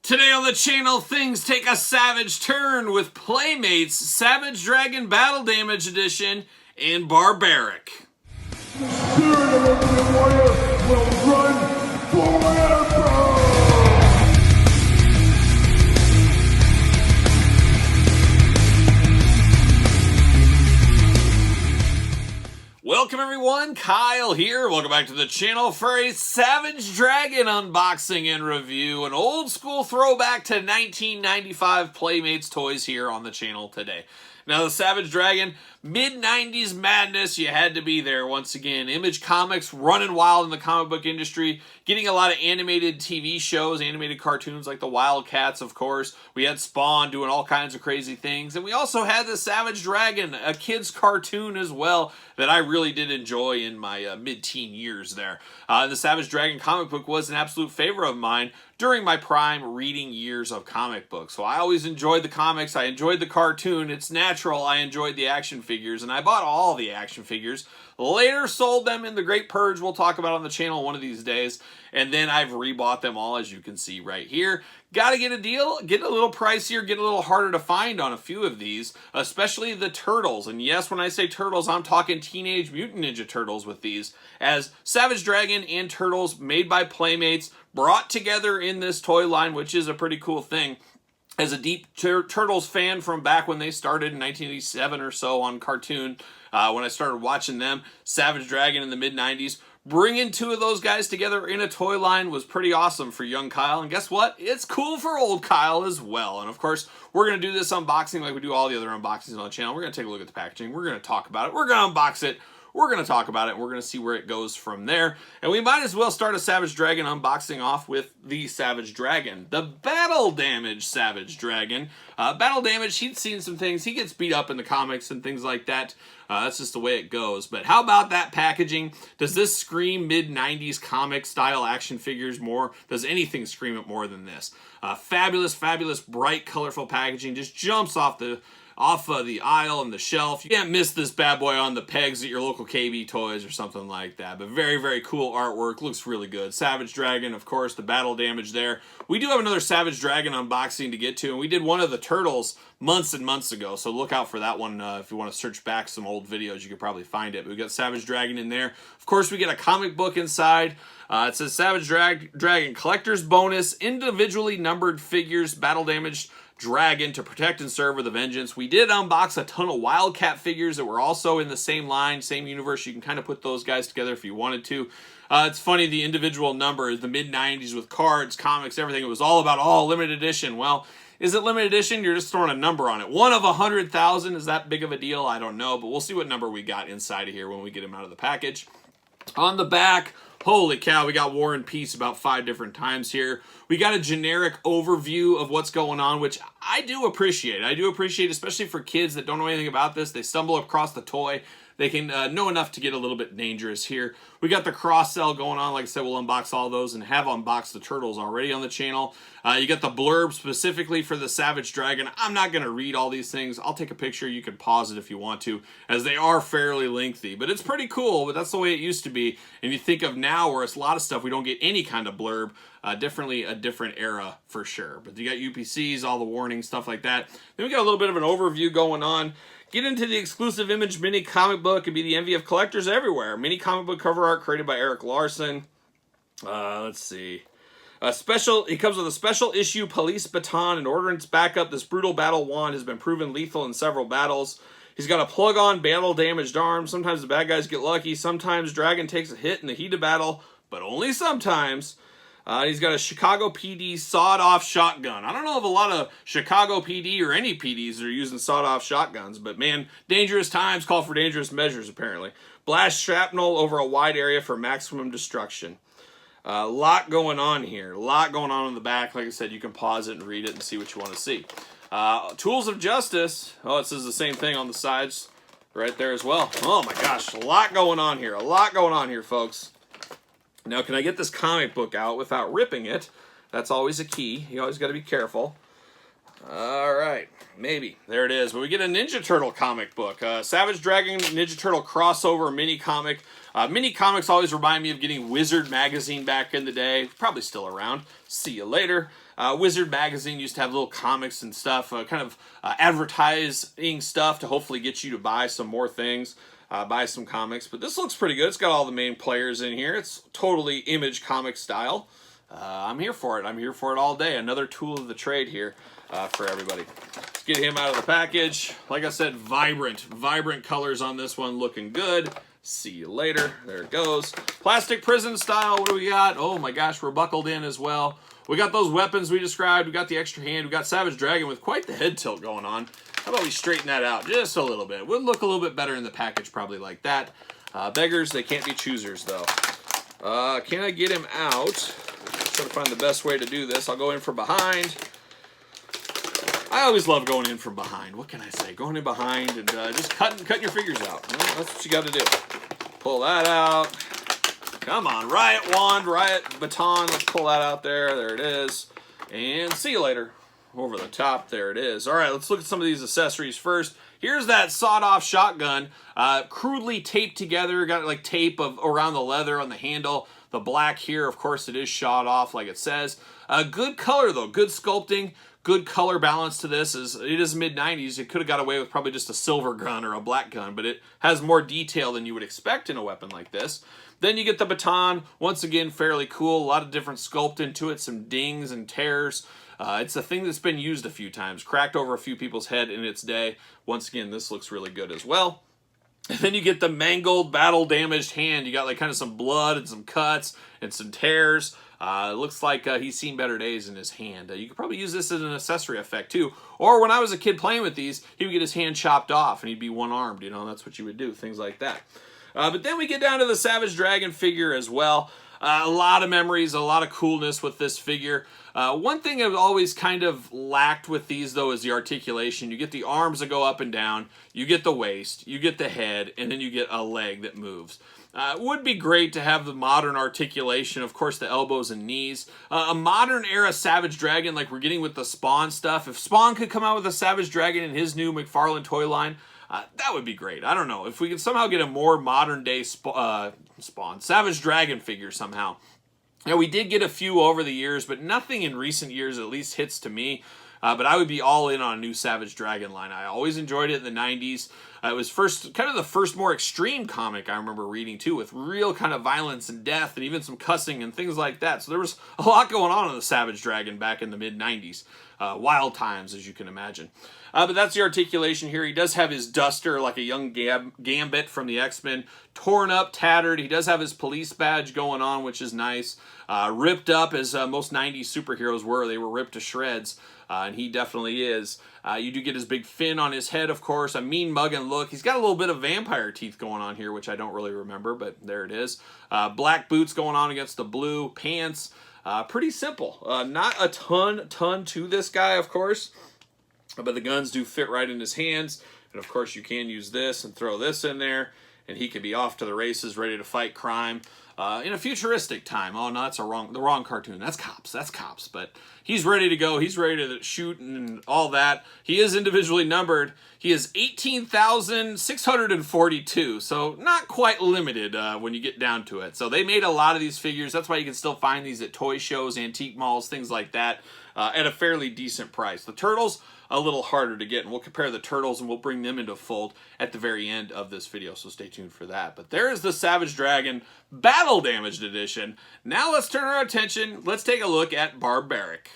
Today on the channel, things take a savage turn with Playmates, Savage Dragon Battle Damage Edition, and Barbaric. The spirit of Ultimate Warrior will run forever! Welcome everyone, Kyle here. Welcome back to the channel for a Savage Dragon unboxing and review. An old school throwback to 1995 Playmates toys here on the channel today. Now the Savage Dragon, mid-90s madness, you had to be there once again. Image Comics running wild in the comic book industry, getting a lot of animated TV shows, animated cartoons like the Wildcats, of course. We had Spawn doing all kinds of crazy things. And we also had the Savage Dragon, a kid's cartoon as well, that I really did enjoy in my mid-teen years there. The Savage Dragon comic book was an absolute favorite of mine during my prime reading years of comic books. So I always enjoyed the comics, I enjoyed the cartoon, it's natural I enjoyed the action figures, and I bought all the action figures. Later sold them in the Great Purge we'll talk about on the channel one of these days, and then I've rebought them all as you can see right here. Gotta get a deal, get a little pricier, get a little harder to find on a few of these, especially the Turtles. And yes, when I say Turtles, I'm talking Teenage Mutant Ninja Turtles with these, as Savage Dragon and Turtles made by Playmates, brought together in this toy line, which is a pretty cool thing. As a deep Turtles fan from back when they started in 1987 or so on cartoon, when I started watching them, Savage Dragon in the mid-90s, bringing two of those guys together in a toy line was pretty awesome for young Kyle. And guess what? It's cool for old Kyle as well. And of course, we're going to do this unboxing like we do all the other unboxings on the channel. We're going to take a look at the packaging. We're going to talk about it. We're going to unbox it. We're going to talk about it, and we're going to see where it goes from there. And we might as well start a Savage Dragon unboxing off with the Savage Dragon, the Battle Damage Savage Dragon. Battle Damage, he's seen some things. He gets beat up in the comics and things like that. That's just the way it goes. But how about that packaging? Does this scream mid-90s comic style action figures more? Does anything scream it more than this? Fabulous, fabulous, bright, colorful packaging. Just jumps off the aisle and the shelf. You can't miss this bad boy on the pegs at your local KB Toys or something like that. But very, very cool artwork. Looks really good. Savage Dragon, of course, the battle damage there. We do have another Savage Dragon unboxing to get to, and we did one of the Turtles months and months ago, so look out for that one. If you want to search back some old videos, you could probably find it. But we got Savage Dragon in there. Of course, we get a comic book inside. It says Savage Dragon Collector's Bonus, individually numbered figures, battle damage Dragon to protect and serve with a vengeance. We did unbox a ton of Wildcat figures that were also in the same line, same universe. You can kind of put those guys together if you wanted to. It's funny, the individual numbers, the mid-90s with cards, comics, everything, it was all about limited edition. Well, is it limited edition? You're just throwing a number on it. 1 of 100,000, is that big of a deal? I don't know, but we'll see what number we got inside of here when we get them out of the package. On the back, holy cow, we got War and Peace about 5 different times here. We got a generic overview of what's going on, which I do appreciate. I do appreciate, especially for kids that don't know anything about this. They stumble across the toy. They can know enough to get a little bit dangerous here. We got the cross-sell going on. Like I said, we'll unbox all those and have unboxed the Turtles already on the channel. You got the blurb specifically for the Savage Dragon. I'm not going to read all these things. I'll take a picture. You can pause it if you want to, as they are fairly lengthy. But it's pretty cool, but that's the way it used to be. And you think of now where it's a lot of stuff, we don't get any kind of blurb. Definitely a different era for sure. But you got UPCs, all the warnings, stuff like that. Then we got a little bit of an overview going on. Get into the exclusive Image mini comic book and be the envy of collectors everywhere. Mini comic book cover art created by Eric Larson. Let's see. It comes with a special issue police baton. In order its backup, this brutal battle wand has been proven lethal in several battles. He's got a plug-on battle damaged arm. Sometimes the bad guys get lucky. Sometimes Dragon takes a hit in the heat of battle, but only sometimes. He's got a Chicago PD sawed-off shotgun. I don't know of a lot of Chicago PD or any PDs that are using sawed-off shotguns, but man, dangerous times call for dangerous measures, apparently. Blast shrapnel over a wide area for maximum destruction. A lot going on here. A lot going on in the back. Like I said, you can pause it and read it and see what you want to see. Tools of Justice. Oh, it says the same thing on the sides right there as well. Oh my gosh, a lot going on here. A lot going on here, folks. Now, can I get this comic book out without ripping it? That's always a key. You always got to be careful. All right, maybe. There it is. But we get a Ninja Turtle comic book. Savage Dragon Ninja Turtle crossover mini comic. Mini comics always remind me of getting Wizard magazine back in the day. Probably still around. See you later. Wizard Magazine used to have little comics and stuff, kind of advertising stuff to hopefully get you to buy some more things, buy some comics. But this looks pretty good. It's got all the main players in here. It's totally Image comic style. I'm here for it. I'm here for it all day. Another tool of the trade here for everybody. Let's get him out of the package. Like I said, vibrant colors on this one, looking good. See you later. There it goes. Plastic prison style. What do we got? Oh my gosh, we're buckled in as well. We got those weapons we described. We got the extra hand. We got Savage Dragon with quite the head tilt going on. How about we straighten that out just a little bit? Would look a little bit better in the package probably like that. Beggars, they can't be choosers though. Can I get him out? Trying to find the best way to do this. I'll go in from behind. I always love going in from behind. What can I say? Going in behind and just cutting your figures out. You know, that's what you got to do. Pull that out. Come on, Riot Wand, Riot Baton. Let's pull that out there. There it is. And see you later. Over the top, there it is. All right, let's look at some of these accessories first. Here's that sawed-off shotgun, crudely taped together. Got like tape around the leather on the handle. The black here, of course, it is shot off like it says. Good color though, good sculpting, good color balance to this. It is mid-90s. It could have got away with probably just a silver gun or a black gun, but it has more detail than you would expect in a weapon like this. Then you get the baton. Once again, fairly cool. A lot of different sculpt into it, some dings and tears. It's a thing that's been used a few times, cracked over a few people's head in its day. Once again, this looks really good as well. And then you get the mangled, battle-damaged hand. You got like kind of some blood and some cuts and some tears. It looks like he's seen better days in his hand. You could probably use this as an accessory effect too. Or when I was a kid playing with these, he would get his hand chopped off and he'd be one-armed. You know, that's what you would do, things like that. But then we get down to the Savage Dragon figure as well. A lot of memories, a lot of coolness with this figure. One thing I've always kind of lacked with these, though, is the articulation. You get the arms that go up and down, you get the waist, you get the head, and then you get a leg that moves. It would be great to have the modern articulation, of course, the elbows and knees. A modern-era Savage Dragon like we're getting with the Spawn stuff. If Spawn could come out with a Savage Dragon in his new McFarlane toy line, that would be great. I don't know. If we could somehow get a more modern-day Spawn, Savage Dragon figure somehow. Now, we did get a few over the years, but nothing in recent years at least hits to me. But I would be all in on a new Savage Dragon line. I always enjoyed it in the 90s. It was kind of the first more extreme comic I remember reading, too, with real kind of violence and death and even some cussing and things like that. So there was a lot going on in the Savage Dragon back in the mid-90s. Wild times, as you can imagine. But that's the articulation here. He does have his duster, like a young Gambit from the X-Men, torn up, tattered. He does have his police badge going on, which is nice. Ripped up, as most 90s superheroes were. They were ripped to shreds, and he definitely is. You do get his big fin on his head, of course, a mean mugging look. He's got a little bit of vampire teeth going on here, which I don't really remember, but there it is. Black boots going on against the blue pants. Pretty simple. Not a ton to this guy, of course. But the guns do fit right in his hands. And of course you can use this and throw this in there. And he can be off to the races, ready to fight crime. In a futuristic time. Oh no, that's the wrong cartoon. That's Cops. But he's ready to go. He's ready to shoot and all that. He is individually numbered. He is 18,642. So not quite limited when you get down to it. So they made a lot of these figures. That's why you can still find these at toy shows, antique malls, things like that, at a fairly decent price. The Turtles, a little harder to get, and we'll compare the Turtles and we'll bring them into fold at the very end of this video, so stay tuned for that. But there is the Savage Dragon Battle Damaged Edition. Now let's turn our attention, let's take a look at Barbaric.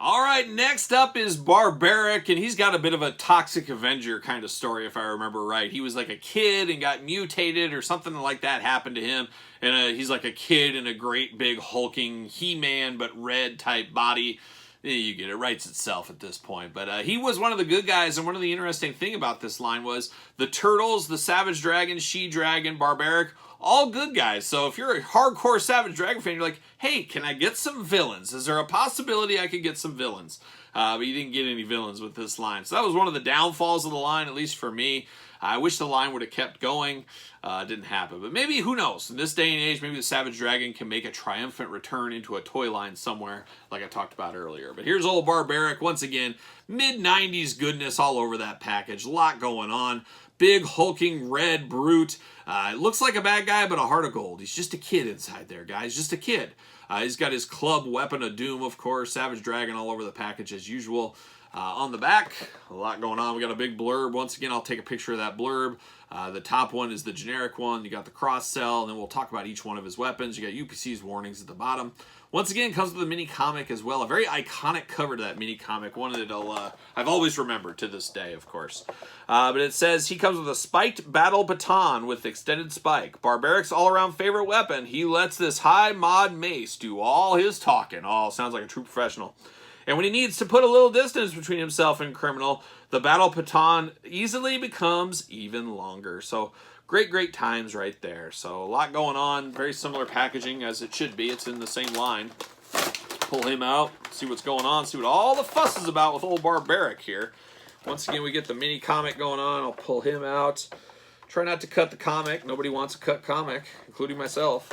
Alright, next up is Barbaric, and he's got a bit of a Toxic Avenger kind of story, if I remember right. He was like a kid and got mutated, or something like that happened to him, and he's like a kid in a great big hulking He-Man but red type body. You get it, writes itself at this point. But he was one of the good guys, and one of the interesting thing about this line was the Turtles, the Savage Dragon, She-Dragon, Barbaric, all good guys. So if you're a hardcore Savage Dragon fan, you're like, hey, can I get some villains? Is there a possibility I could get some villains? But you didn't get any villains with this line. So that was one of the downfalls of the line, at least for me. I wish the line would have kept going. Didn't happen. But maybe, who knows? In this day and age, maybe the Savage Dragon can make a triumphant return into a toy line somewhere, like I talked about earlier. But here's old Barbaric, once again, mid-90s goodness all over that package. A lot going on. Big, hulking, red brute. It looks like a bad guy, but a heart of gold. He's just a kid inside there, guys. Just a kid. He's got his club weapon of doom, of course. Savage Dragon all over the package as usual. On the back, a lot going on. We got a big blurb. Once again, I'll take a picture of that blurb. The top one is the generic one. You got the cross sell, and then we'll talk about each one of his weapons. You got UPC's warnings at the bottom. Once again, it comes with a mini comic as well. A very iconic cover to that mini comic. One that I've always remembered to this day, of course. But it says he comes with a spiked battle baton with extended spike. Barbaric's all-around favorite weapon. He lets this high mod mace do all his talking. Oh, sounds like a true professional. And when he needs to put a little distance between himself and criminal, the battle baton easily becomes even longer. So great times right there. So a lot going on. Very similar packaging as it should be. It's in the same line. Pull him out, see what's going on, see what all the fuss is about with old Barbaric here. Once again, we get the mini comic going on. I'll pull him out. Try not to cut the comic. Nobody wants a cut comic, including myself.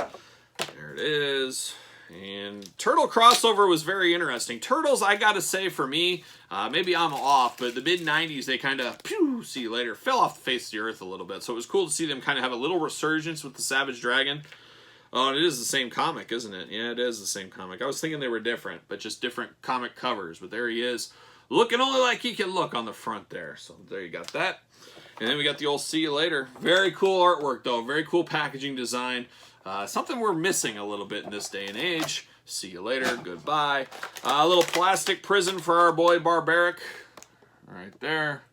There it is. And Turtle crossover was very interesting. Turtles, I gotta say, for me, maybe I'm off, but the mid-90s, they kind of, see you later, fell off the face of the earth a little bit. So it was cool to see them kind of have a little resurgence with the Savage Dragon. Oh, and it is the same comic, isn't it? Yeah, it is the same comic. I was thinking they were different, but just different comic covers. But there he is, looking only like he can look on the front there. So there you got that. And then we got the old see you later. Very cool artwork, though. Very cool packaging design. Something we're missing a little bit in this day and age. See you later. Goodbye. A little plastic prison for our boy Barbaric. Right there.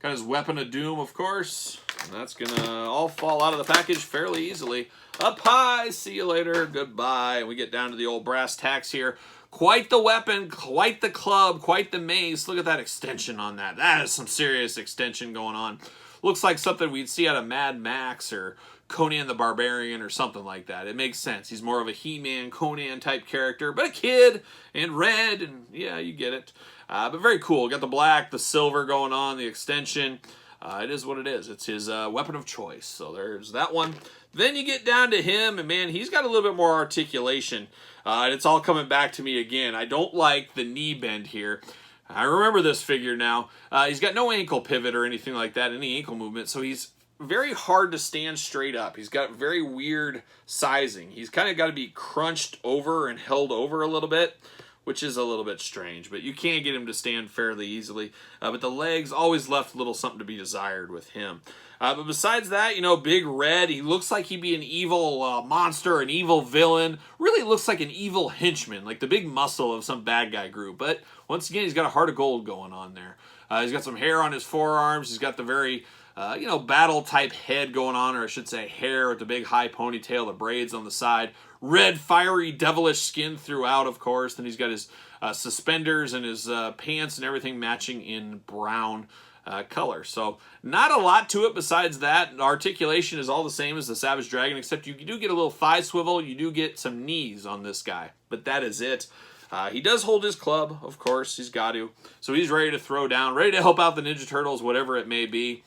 Got his weapon of doom, of course. And that's going to all fall out of the package fairly easily. Up high. See you later. Goodbye. And we get down to the old brass tacks here. Quite the weapon, quite the club, quite the mace. Look at that extension on that. That is some serious extension going on. Looks like something we'd see out of Mad Max or Conan the Barbarian or something like that. It makes sense. He's more of a He-Man, Conan type character, but a kid and red, and yeah, you get it. But very cool. Got the black, the silver going on, the extension. It is what it is. It's his weapon of choice. So there's that one. Then you get down to him, and man, he's got a little bit more articulation. And it's all coming back to me again. I don't like the knee bend here. I remember this figure now. He's got no ankle pivot or anything like that, any ankle movement, so he's very hard to stand straight up. He's got very weird sizing. He's kind of got to be crunched over and held over a little bit, which is a little bit strange, but you can get him to stand fairly easily. But the legs always left a little something to be desired with him. But besides that, you know, big red, he looks like he'd be an evil monster, an evil villain. Really looks like an evil henchman, like the big muscle of some bad guy group. But once again, he's got a heart of gold going on there. He's got some hair on his forearms. He's got the very, battle-type head going on, or I should say hair with the big high ponytail, the braids on the side. Red, fiery, devilish skin throughout, of course. Then he's got his suspenders and his pants and everything matching in brown color. So not a lot to it besides that. Articulation is all the same as the Savage Dragon, except you do get a little thigh swivel. You do get some knees on this guy, but that is it. He does hold his club, of course. He's got to. So he's ready to throw down, ready to help out the Ninja Turtles, whatever it may be.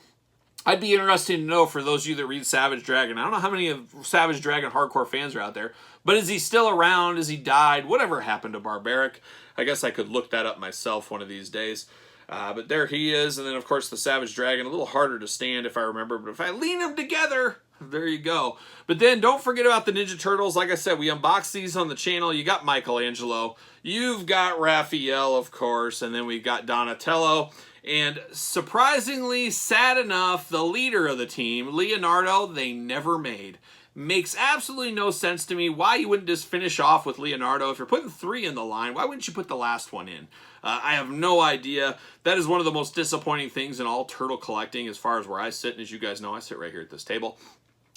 I'd be interested to know, for those of you that read Savage Dragon, I don't know how many of Savage Dragon hardcore fans are out there, but is he still around? Has he died? Whatever happened to Barbaric? I guess I could look that up myself one of these days. But there he is, and then, of course, the Savage Dragon, a little harder to stand if I remember, but if I lean them together, there you go. But then don't forget about the Ninja Turtles. Like I said, we unboxed these on the channel. You got Michelangelo. You've got Raphael, of course, and then we've got Donatello. And surprisingly, sad enough, the leader of the team, Leonardo, they never made. Makes absolutely no sense to me why you wouldn't just finish off with Leonardo. If you're putting 3 in the line, why wouldn't you put the last one in? I have no idea. That is one of the most disappointing things in all turtle collecting as far as where I sit. And as you guys know, I sit right here at this table.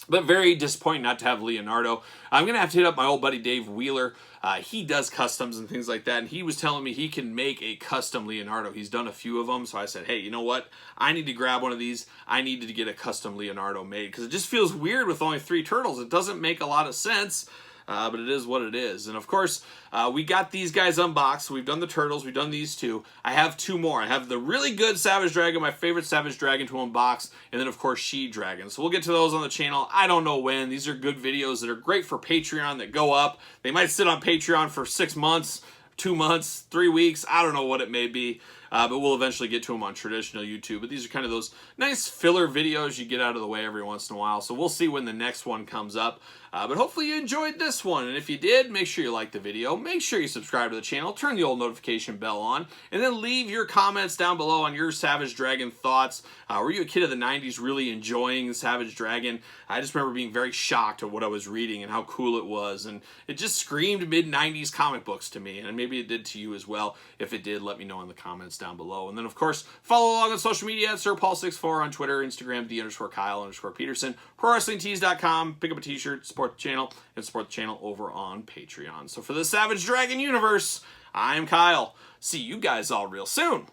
But very disappointing not to have Leonardo. I'm going to have to hit up my old buddy Dave Wheeler. He does customs and things like that, and he was telling me he can make a custom Leonardo. He's done a few of them, so I said, hey, you know what? I need to grab one of these. I need to get a custom Leonardo made, because it just feels weird with only 3 turtles. It doesn't make a lot of sense. But it is what it is. And of course, we got these guys unboxed. We've done the turtles. We've done these 2. I have 2 more. I have the really good Savage Dragon, my favorite Savage Dragon to unbox, and then of course She-Dragon. So we'll get to those on the channel. I don't know when. These are good videos that are great for Patreon that go up. They might sit on Patreon for 6 months, 2 months, 3 weeks. I don't know what it may be. but we'll eventually get to them on traditional YouTube. But these are kind of those nice filler videos you get out of the way every once in a while. So we'll see when the next one comes up. But hopefully you enjoyed this one. And if you did, make sure you like the video. Make sure you subscribe to the channel. Turn the old notification bell on. And then leave your comments down below on your Savage Dragon thoughts. Were you a kid of the 90s really enjoying Savage Dragon? I just remember being very shocked at what I was reading and how cool it was. And it just screamed mid-90s comic books to me. And maybe it did to you as well. If it did, let me know in the comments down below. And then, of course, follow along on social media at SirPaul64 on Twitter, Instagram, _Kyle_Peterson, ProWrestlingTees.com. Pick up a t-shirt, support the channel, and support the channel over on Patreon. So for the Savage Dragon universe, I'm Kyle. See you guys all real soon.